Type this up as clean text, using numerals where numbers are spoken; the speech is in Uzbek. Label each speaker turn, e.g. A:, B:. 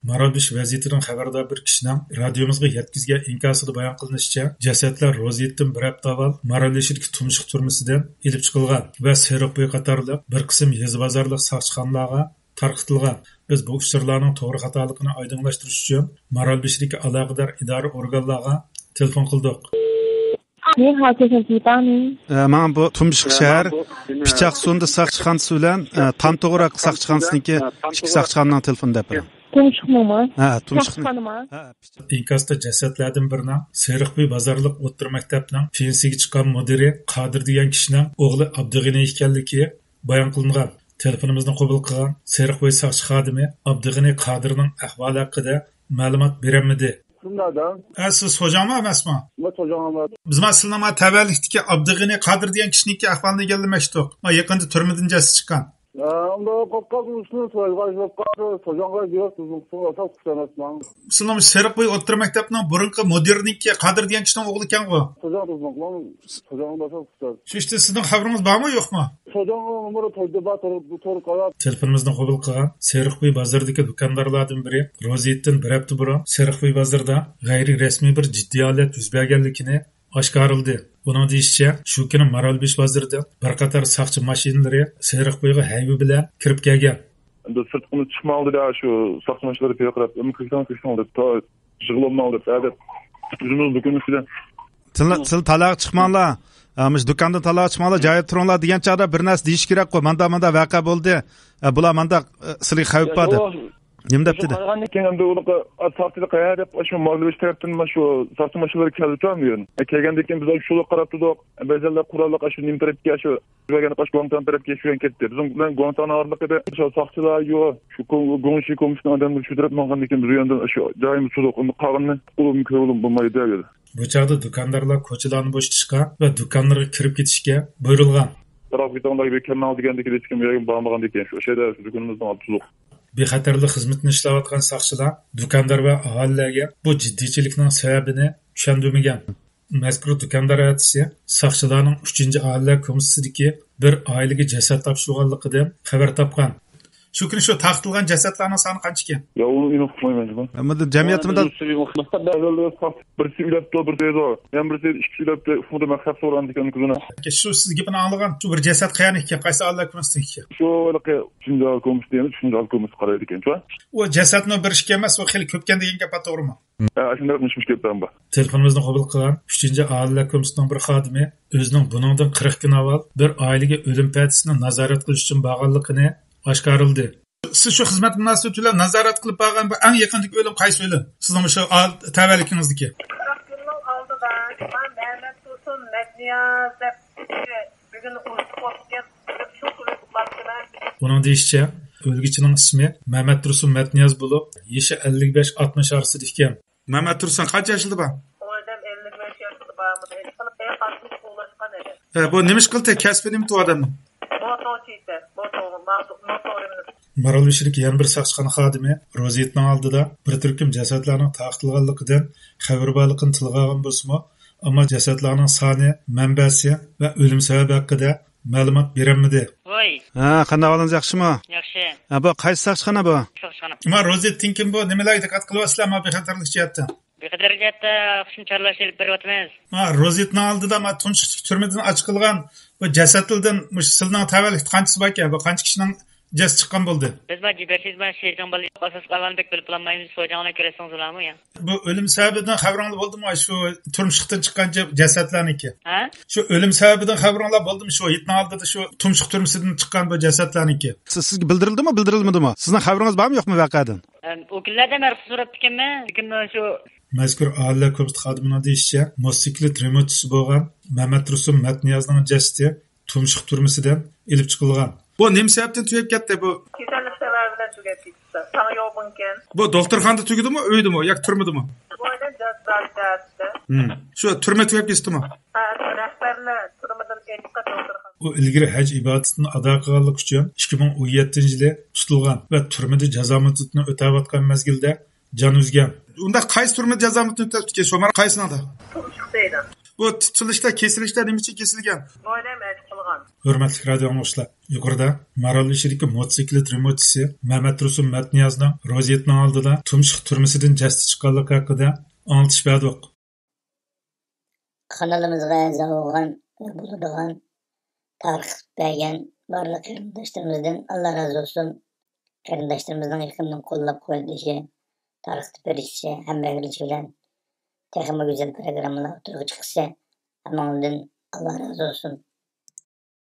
A: Maralbesh vaziyatidan xabardor bir kishining radiomizga yetkazgan inkosida bayon qilinishicha, jasadlar Roziyetdan bir hafta avval Maralbeshdagi tumshuq turmasidan ilib chiqilgan va Seriqbo'y qatorliq bir qism yezi bozorlik soqchixonalarga tarqitilgan. Biz bu ishlarning to'g'ri xatoligini oydinlashtirish uchun Maralbeshdagi aloqador idora organlariga telefon qildik.
B: Mana bu tumshuq shahar pichoq so'ndi soqchixonasi bilan Tamto'g'roq soqchixonasiniki ikki soqchixonaning telefonida beraman.
C: Tumshuqmi?
B: Ha, tumshuqmi.
A: İnkasda jasadlardan birinin Seriqbo'y bozorlik o'rta maktabning pensiyaga chiqqan mudiri Qodir degan kishining o'g'li Abdug'ani ekanligi bayon qilingan. Telefonimizni qabul qilgan Seriqbo'y soqchi xodimi Abdug'ani Qodirning ahvoli haqida ma'lumot bermadi. Siz hocamı emasmi? Biz sizlarga tavallikdagi Abdug'ani Qodir degan kishiniki ahvolini egallamoqchidik. Yaqinda turmadan jasad chiqqan. Sizlar Seriqbo'y o'rta maktabning burunqi mudiriniki Qodir degan kishining o'g'li ekan-ku. Shu ishda sizning xabaringiz bormi, yo'qmi? Telefonimizni qabul qilgan Seriqbo'y bozoridagi do'konlardan biri Roziyetdan bir hafta burun Seriqbo'y bozorida g'ayri rasmiy bir jiddiy holat yuz berganligini oshkorildi. Bunun deyishicha, shu kuni Maralbesh bozorida bir qator soqchi mashinalari Seriqbo'yga haybi bilan kirib kelgan.
D: Sirtqini chiqmoqdi da shu soqchi mashinalari peyqirab, umkirdan oldi, yig'ilmoqdi. Hozir o'zimiz do'konimizdan
B: Siz taloq chiqmanglar. Amish do'konda taloq chiqmanglar, joyda turinglar degan chog'da bir narsa deyish kerak-ku. Manda voqea bo'ldi. Bular manda sizga xavf bor deb. Nima deb dedi?
D: Endi ularga soqchilik qilib, shu Maralbesh tarafdan shu soqchi mashinalari kelib turamiyon. Kelgandan keyin biz shu qarab turdik. Ba'zilar qurolliq shu nim tarafga shu jo'gani Qo'shqo'rg'on tarafga shu ketdi. Biz bilan Guantan orliqida shu soqchilar yo'q. Shu G'onshi komissiya odamlar shu taraf bo'lgandan keyin biz yo'ndan shu joyimiz turdik. Uni qolganini qo'lim ko'lim bo'lmaydi dedi.
A: Bu chog'da do'kondarlar ko'chalarni bo'shatishga va do'konlarga kirib ketishga buyurilgan.
D: Taraf bitonlarga bir kanal degandek hech kim yo'q bo'lmagandan keyin shu yerda do'konimizdan olib turdik.
A: Bexatarlik xizmatini ishlayotgan soqchilar do'kondor va aholilarga bu jiddiychilikning sababini tushundirmagan. Mazkur do'kondor aytsa, soqchilarning 3-aholilar komissiyasidagi bir oilaga jasad topshirganligidan xabar topgan. Shu kuni shu taqtilgan jasadlarning soni qancha ekan?
D: Ya uni inoqmayman.
B: Ammo jamiyatimizda
D: birisi uylabdi, birisi yo'q. Ham birisi ikki uylabdi, ufunda maxsus so'randi ekan kuzini.
A: Shu siz gapini anglagan, shu bir jasad qayerda ekan, qaysi aholilar komissiyasi ekan?
D: Shu shunday komissiya, shunday komissiya qaraydi ekan, chu?
A: O jasadni bir ishga emas, o xil ko'pkan degan gap to'g'rimi?
D: Shunday qilishimiz kerak bu.
A: Telefonimizni qabul qilgan 3-aholilar komissiyasining bir xodimi o'zining buningdan 40 kun avval bir oilaga o'lim patisini nazorat qilish uchun borganligini oshkorildi. Siz shu xizmat munosabati bilan nazorat qilib borgan bu eng yaqindagi o'lim qaysi o'lim? Sizning shu tavalligingizniki. Bunun deyishicha, o'lgichining ismi Mehmet Tursun Metniyaz bo'lib, yashi 55-60 orasida ekan. Mehmet Tursun qancha yoshda bor?
E: Odam 55 yoshda bor.
A: Bu nima ish qildi? Kasbi nima bu odamning? Maralbeshlik yana bir soqchixona xodimi Roziyetning oldida bir turkum jasadlarning taqtilganligidan xabar borligini tilga olgan bo'lsa-mu, ammo jasadlarning soni, manbasi va o'lim sababi haqida ma'lumot berolmadi.
F: Voy.
B: Qanday holingiz yaxshimi?
F: Yaxshi.
B: Bu qaysi soqchixona bu?
F: Soqchixona.
A: Ammo Roziyetning kim bu? Nimalarga diqqat qilyapsizlarmi bexatarlik jihatdan?
F: Bexatarlik jihatda xushunchalik ilib beryapmiz.
A: Roziyetning oldida ma tunchiq turmadan ochilgan bu jasadlardan sizning tavallik qanchasi bor ekan? Bu qancha kishining jasad chiqqan bo'ldi?
F: Biz jibersiz bilan sheygan bo'lib, asos qalanbek bilib bilmaymiz, so'jana keresiniz ularmi ya?
A: Bu o'lim sababidan xabaringiz bo'ldimi? Shu turmushdan chiqqan jasadlarniki.
F: Ha?
A: Shu o'lim sababidan xabaringiz bo'ldimi? Shu yetning oldida shu tumshuq turmasidan chiqqan bu jasadlarniki.
B: Sizga bildirildimi, bildirilmadimi? Sizning xabaringiz bormi, yo'qmi voqeadan?
F: O'killardan ma'lumot so'rab ekanman, lekin shu
A: mazkur aholilar komissiyasi xodimining deyishicha, motosiklet remotchisi bo'lgan Mehmet Tursun Metniyazning jasadi tumshuq turmasidan ilib chiqilgan. Bu nima sababdan tugab ketdi bu?
E: Kasallik sababidan tugab ketdi. Sana yo'qmikan.
A: Bu doktorxonada tugdimi, uydimi, yoki turmadimi?
E: Bu yerdan jasad.
A: Shu turma tugab ketdimi?
E: Ha, rahbarlar turmadan chiqqan doktorxona.
A: U ilgari haj ibodatini ado qilganlik uchun 2017-yili tutilgan va turmada jazo muddatini o'tayotgan mezgilda jon uzgan. Unda qaysi turma jazo muddatini o'tayotgan? Shu qaysida?
E: Turmush deydi.
A: Bu tutilishda, kesilishda nima uchun kesilgan?
E: Boydan qilgan.
A: Hürmetli radyo anlaşlar. Yukarıda Maral işideki motosiklet remotçisi Mehmet Rusun Matniyaz'ın roziyetini aldıda Tumşuk türmüsüdün cesti çıkanlık hakkında anlatış verdik.
C: Kanalımızga zavğan ve bulduğun tarix bergen barlık qarindoshlarımızdan Allah razı olsun. Qarindoshlarımızdan yakından qo'llab qo'yilishi, tarixni berilishi, hammagarligi bilan texmi güzel programmalar o'tirib chiqishi hammamizdan Allah razı olsun.